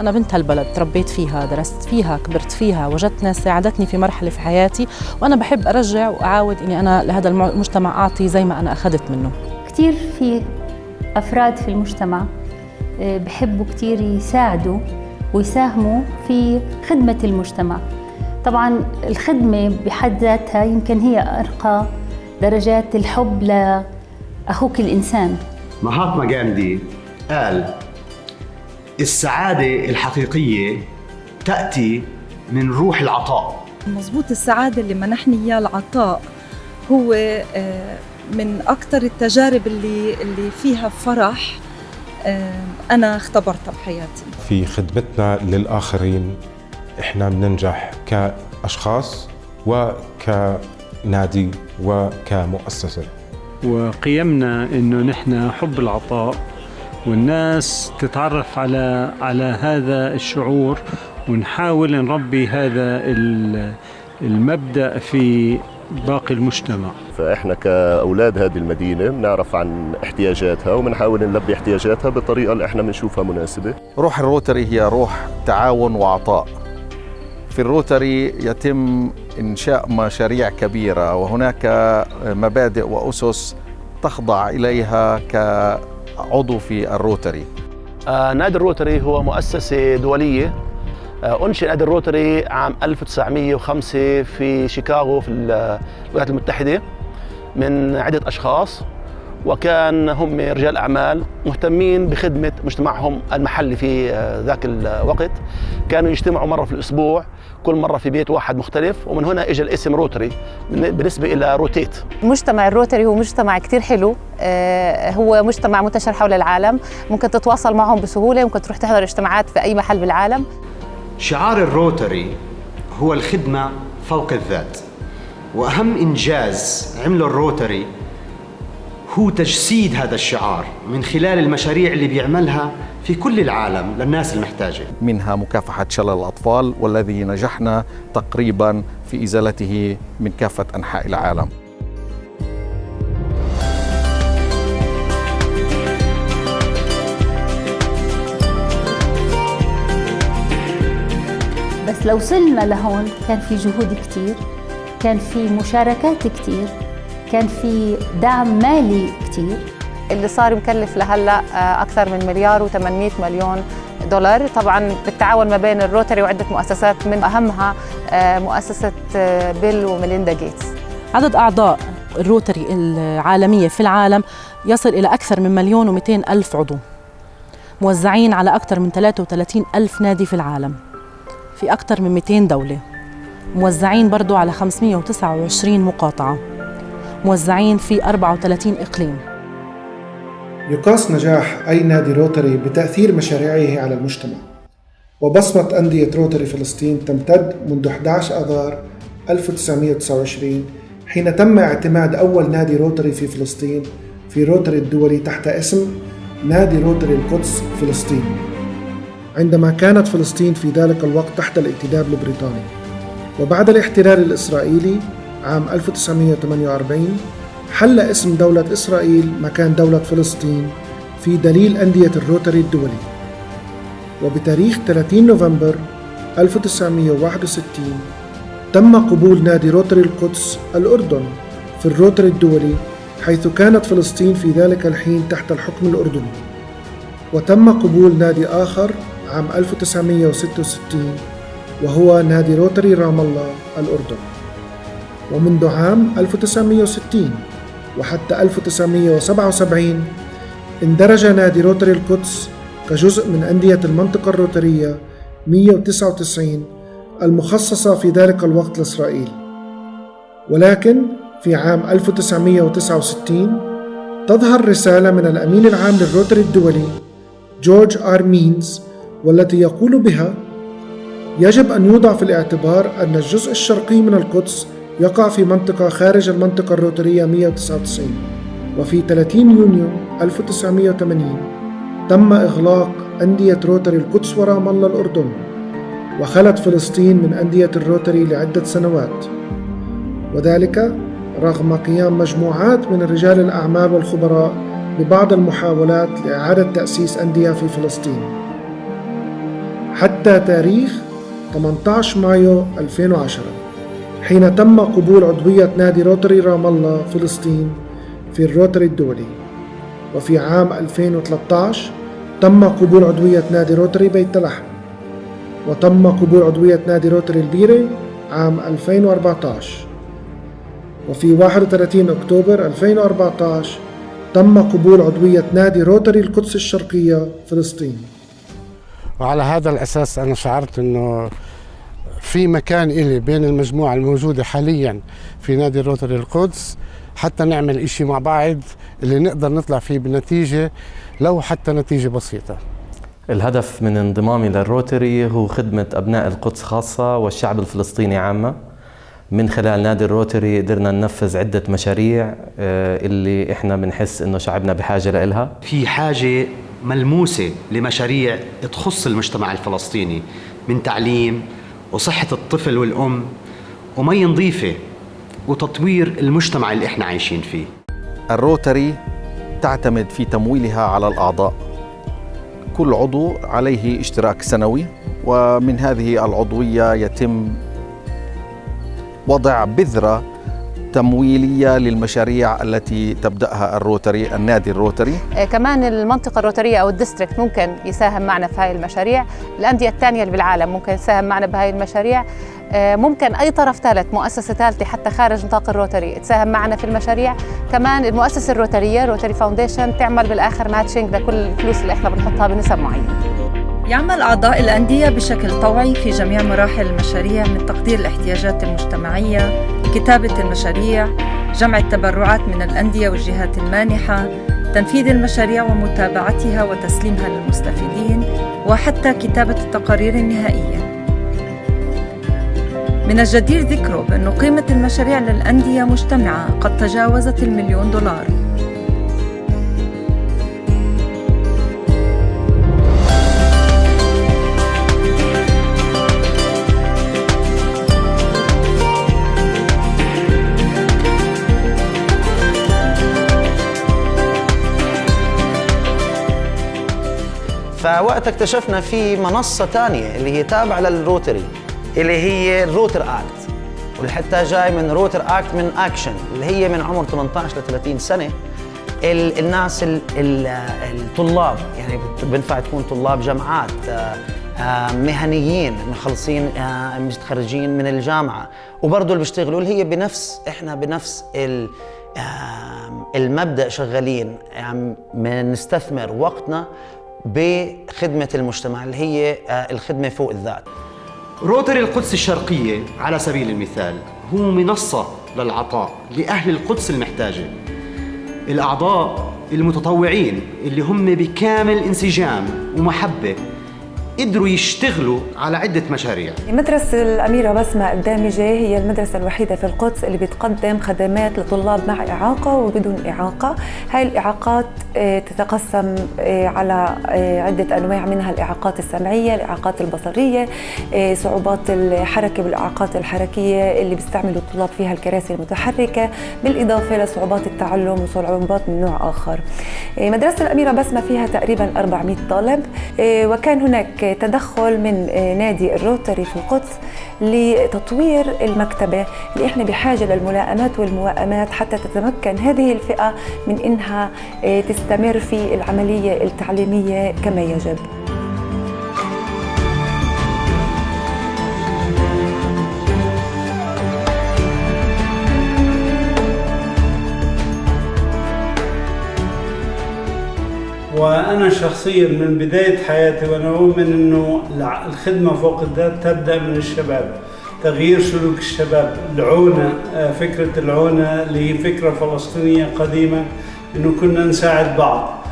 أنا بنت هالبلد، تربيت فيها، درست فيها، كبرت فيها، وجدت ناس ساعدتني في مرحلة في حياتي، وأنا بحب أرجع وأعاود إني أنا لهذا المجتمع أعطي زي ما أنا أخذت منه. كتير في أفراد في المجتمع بحبوا كتير يساعدوا ويساهموا في خدمة المجتمع. طبعاً الخدمة بحد ذاتها يمكن هي أرقى درجات الحب لأخوك الإنسان. مهاتما غاندي قال: السعادة الحقيقية تأتي من روح العطاء. مظبوط، السعادة اللي منحني إياه العطاء هو من أكثر التجارب اللي فيها فرح أنا اختبرتها بحياتي. في خدمتنا للآخرين إحنا بننجح كأشخاص وكنادي وكمؤسسة. وقيمنا إنه نحن حب العطاء، والناس تتعرف على هذا الشعور، ونحاول نربي هذا المبدأ في باقي المجتمع. فإحنا كأولاد هذه المدينة بنعرف عن احتياجاتها وبنحاول نلبي احتياجاتها بالطريقة اللي إحنا بنشوفها مناسبة. روح الروتري هي روح تعاون وعطاء. في الروتري يتم إنشاء مشاريع كبيرة، وهناك مبادئ وأسس تخضع إليها كعضو في الروتري. نادي الروتري هو مؤسسة دولية. أنشئ نادي الروتري عام 1905 في شيكاغو في الولايات المتحدة من عدة أشخاص، وكان هم رجال أعمال مهتمين بخدمة مجتمعهم المحلي. في ذاك الوقت كانوا يجتمعوا مرة في الأسبوع، كل مرة في بيت واحد مختلف، ومن هنا إجا الاسم روتري بالنسبة إلى روتيت. مجتمع الروتري هو مجتمع كتير حلو، هو مجتمع منتشر حول العالم، ممكن تتواصل معهم بسهولة، ممكن تروح تحضر اجتماعات في أي محل بالعالم. شعار الروتري هو الخدمة فوق الذات، وأهم إنجاز عمله الروتري هو تجسيد هذا الشعار من خلال المشاريع اللي بيعملها في كل العالم للناس المحتاجة، منها مكافحة شلل الأطفال، والذي نجحنا تقريبا في إزالته من كافة أنحاء العالم. بس لو وصلنا لهون كان في جهود كتير، كان في مشاركات كتير، كان في دعم مالي كتير. اللي صار مكلف لهلا أكثر من $1,800,000,000، طبعاً بالتعاون ما بين الروتري وعدة مؤسسات، من أهمها مؤسسة بيل وميليندا جيتس. عدد أعضاء الروتري العالمية في العالم يصل إلى أكثر من 1,200,000 عضو، موزعين على أكثر من 33,000 نادي في العالم في أكثر من 200 دولة، موزعين برضو على 529 مقاطعة، موزعين في 34 إقليم. يقاس نجاح أي نادي روتري بتأثير مشاريعه على المجتمع، وبصمة أندية روتري فلسطين تمتد منذ 11 آذار 1929 حين تم اعتماد أول نادي روتري في فلسطين في روتري الدولي تحت اسم نادي روتري القدس فلسطين، عندما كانت فلسطين في ذلك الوقت تحت الائتلاف البريطاني. وبعد الاحتلال الإسرائيلي عام 1948 حل اسم دولة إسرائيل مكان دولة فلسطين في دليل أندية الروتري الدولي. وبتاريخ 30 نوفمبر 1961 تم قبول نادي روتري القدس الأردن في الروتري الدولي، حيث كانت فلسطين في ذلك الحين تحت الحكم الأردني. وتم قبول نادي آخر عام 1966 وهو نادي روتري رام الله الأردن. ومنذ عام 1960 وحتى 1977 اندرج نادي روتري القدس كجزء من أندية المنطقة الروترية 199 المخصصة في ذلك الوقت لإسرائيل. ولكن في عام 1969 تظهر رسالة من الأمين العام للروتري الدولي جورج آر مينز، والتي يقول بها: يجب أن يوضع في الاعتبار أن الجزء الشرقي من القدس يقع في منطقة خارج المنطقة الروترية 199. وفي 30 يونيو 1980 تم إغلاق أندية روتري القدس ورام الله الأردن، وخلت فلسطين من أندية الروتري لعدة سنوات، وذلك رغم قيام مجموعات من رجال الأعمال والخبراء ببعض المحاولات لإعادة تأسيس أندية في فلسطين. حتى تاريخ 18 مايو 2010 حين تم قبول عضوية نادي روتري رام الله فلسطين في الروتري الدولي. وفي عام 2013 تم قبول عضوية نادي روتري بيت لحم، وتم قبول عضوية نادي روتري البيرة عام 2014. وفي 31 أكتوبر 2014 تم قبول عضوية نادي روتري القدس الشرقية فلسطين. وعلى هذا الأساس أنا شعرت أنه في مكان إلي بين المجموعة الموجودة حاليا في نادي روتري القدس حتى نعمل إشي مع بعض اللي نقدر نطلع فيه بنتيجة، لو حتى نتيجة بسيطة. الهدف من انضمامي للروتري هو خدمة أبناء القدس خاصة والشعب الفلسطيني عامة. من خلال نادي الروتري قدرنا ننفذ عدة مشاريع اللي إحنا بنحس إنه شعبنا بحاجة لإلها. في حاجة ملموسة لمشاريع تخص المجتمع الفلسطيني من تعليم وصحة الطفل والأم ومي نظيفة وتطوير المجتمع اللي إحنا عايشين فيه. الروتري تعتمد في تمويلها على الأعضاء. كل عضو عليه اشتراك سنوي، ومن هذه العضوية يتم وضع بذرة تمويلية للمشاريع التي تبدأها الروتري، النادي الروتري. كمان المنطقة الروترية أو الديستريكت ممكن يساهم معنا في هاي المشاريع. الأندية الثانية اللي بالعالم ممكن يساهم معنا بهاي المشاريع. ممكن أي طرف ثالث، مؤسسة ثالثة حتى خارج نطاق الروتري تساهم معنا في المشاريع. كمان المؤسسة الروترية روتري فاونديشن تعمل بالآخر ماتشنج لكل الفلوس اللي احنا بنحطها بنسب معين. يعمل أعضاء الأندية بشكل طوعي في جميع مراحل المشاريع، من تقدير الاحتياجات المجتمعية، كتابة المشاريع، جمع التبرعات من الأندية والجهات المانحة، تنفيذ المشاريع ومتابعتها وتسليمها للمستفيدين، وحتى كتابة التقارير النهائية. من الجدير ذكره بأن قيمة المشاريع للأندية مجتمعة قد تجاوزت $1,000,000. فوقت اكتشفنا في منصة تانية اللي هي تابعة للروتري اللي هي الروتر اكت، واللي حتى جاي من روتر اكت من اكشن، اللي هي من عمر 18 ل 30 سنة. الناس الطلاب، يعني بنفع تكون طلاب جامعات، مهنيين مخلصين متخرجين من الجامعة، وبرضه اللي بيشتغلوا اللي هي احنا بنفس المبدأ شغالين، يعني نستثمر وقتنا بخدمة المجتمع اللي هي الخدمة فوق الذات. روتري القدس الشرقية على سبيل المثال هو منصة للعطاء لأهل القدس المحتاجة. الأعضاء المتطوعين اللي هم بكامل انسجام ومحبة قدروا يشتغلوا على عدة مشاريع. مدرسة الأميرة بسمة الدامجة هي المدرسة الوحيدة في القدس اللي بتقدم خدمات لطلاب مع إعاقة وبدون إعاقة. هاي الإعاقات تتقسم على عدة أنواع، منها الإعاقات السمعية، الإعاقات البصرية، صعوبات الحركة والإعاقات الحركية اللي بيستعملوا الطلاب فيها الكراسي المتحركة، بالإضافة لصعوبات التعلم وصعوبات من نوع آخر. مدرسة الأميرة بسمة فيها تقريباً 400 طالب، وكان هناك تدخل من نادي الروتري في القدس لتطوير المكتبة اللي احنا بحاجة للملائمات والموائمات حتى تتمكن هذه الفئة من انها تستمر في العملية التعليمية كما يجب. وأنا شخصياً من بداية حياتي وأنا أؤمن أنه الخدمة فوق الذات تبدأ من الشباب، تغيير سلوك الشباب. العونة، فكرة العونة اللي هي فكرة فلسطينية قديمة، أنه كنا نساعد بعض.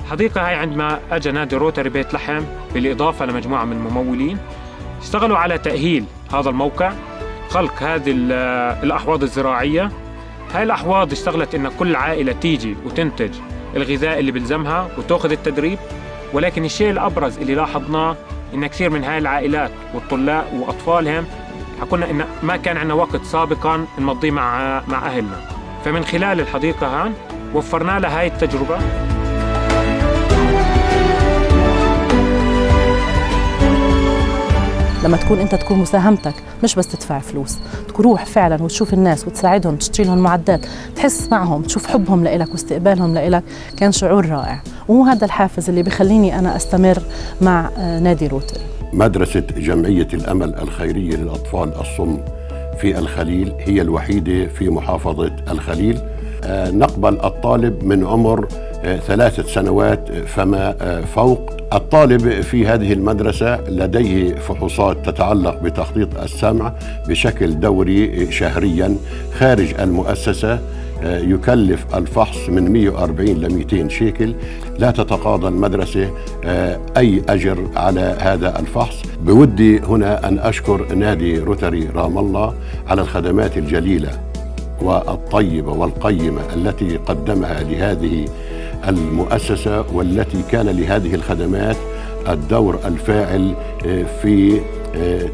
حقيقة هاي عندما أجى نادي روتري بيت لحم بالإضافة لمجموعة من الممولين اشتغلوا على تأهيل هذا الموقع، خلق هذه الأحواض الزراعية. هاي الأحواض اشتغلت إن كل عائلة تيجي وتنتج الغذاء اللي بلزمها وتأخذ التدريب، ولكن الشيء الأبرز اللي لاحظناه إن كثير من هاي العائلات والطلاب وأطفالهم حكونا إن ما كان عندنا وقت سابقاً نمضيه مع أهلنا، فمن خلال الحديقة هان وفرنا لها هاي التجربة. لما تكون أنت تكون مساهمتك مش بس تدفع فلوس، تروح فعلا وتشوف الناس وتساعدهم، تشتري لهم معدات، تحس معهم، تشوف حبهم لإلك واستقبالهم لإلك، كان شعور رائع. وهو هذا الحافز اللي بيخليني أنا أستمر مع نادي روتري. مدرسة جمعية الأمل الخيرية للأطفال الصم في الخليل هي الوحيدة في محافظة الخليل. نقبل الطالب من عمر 3 سنوات فما فوق. الطالب في هذه المدرسة لديه فحوصات تتعلق بتخطيط السمع بشكل دوري شهريا خارج المؤسسة، يكلف الفحص من 140 ل 200 شيكل. لا تتقاضى المدرسة أي أجر على هذا الفحص. بودي هنا أن أشكر نادي روتري رام الله على الخدمات الجليلة والطيبة والقيمة التي قدمها لهذه المؤسسة، والتي كان لهذه الخدمات الدور الفاعل في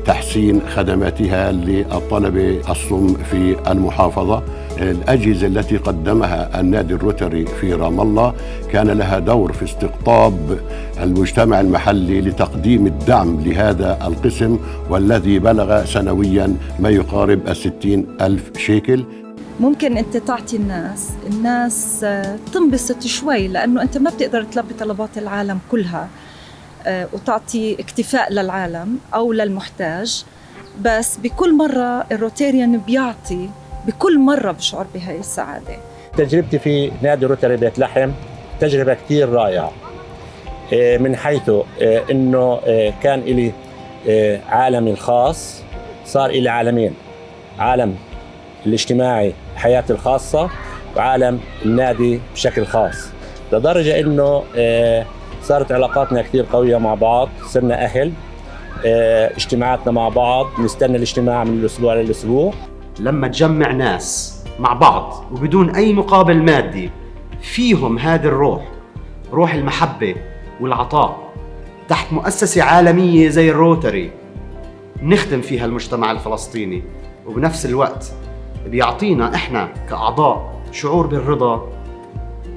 تحسين خدماتها للطلبة الصم في المحافظة. الأجهزة التي قدمها النادي الروتري في رام الله كان لها دور في استقطاب المجتمع المحلي لتقديم الدعم لهذا القسم، والذي بلغ سنويا ما يقارب 60,000 شيكل. ممكن أنت تعطي الناس تنبسط شوي، لأنه أنت ما بتقدر تلبي طلبات العالم كلها وتعطي اكتفاء للعالم أو للمحتاج، بس بكل مرة الروتاريان بيعطي، بكل مرة بشعر بهاي السعادة. تجربتي في نادي روتري بيت لحم تجربة كتير رائعة، من حيث أنه كان إلي عالمي الخاص، صار إلي عالمين، عالم الاجتماعي حياتي الخاصة وعالم النادي بشكل خاص، لدرجة أنه صارت علاقاتنا كتير قوية مع بعض، صرنا أهل، اجتماعاتنا مع بعض، نستنى الاجتماع من الأسبوع للأسبوع. لما تجمع ناس مع بعض وبدون أي مقابل مادي فيهم هذه الروح، روح المحبة والعطاء، تحت مؤسسة عالمية زي الروتري نخدم فيها المجتمع الفلسطيني، وبنفس الوقت بيعطينا إحنا كأعضاء شعور بالرضا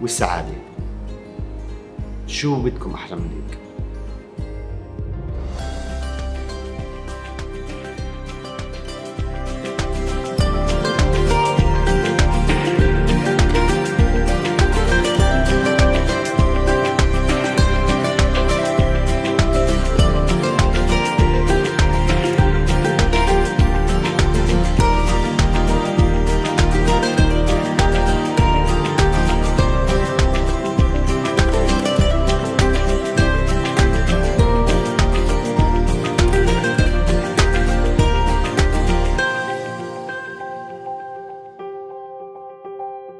والسعادة. شو بدكم أحلى من هيك؟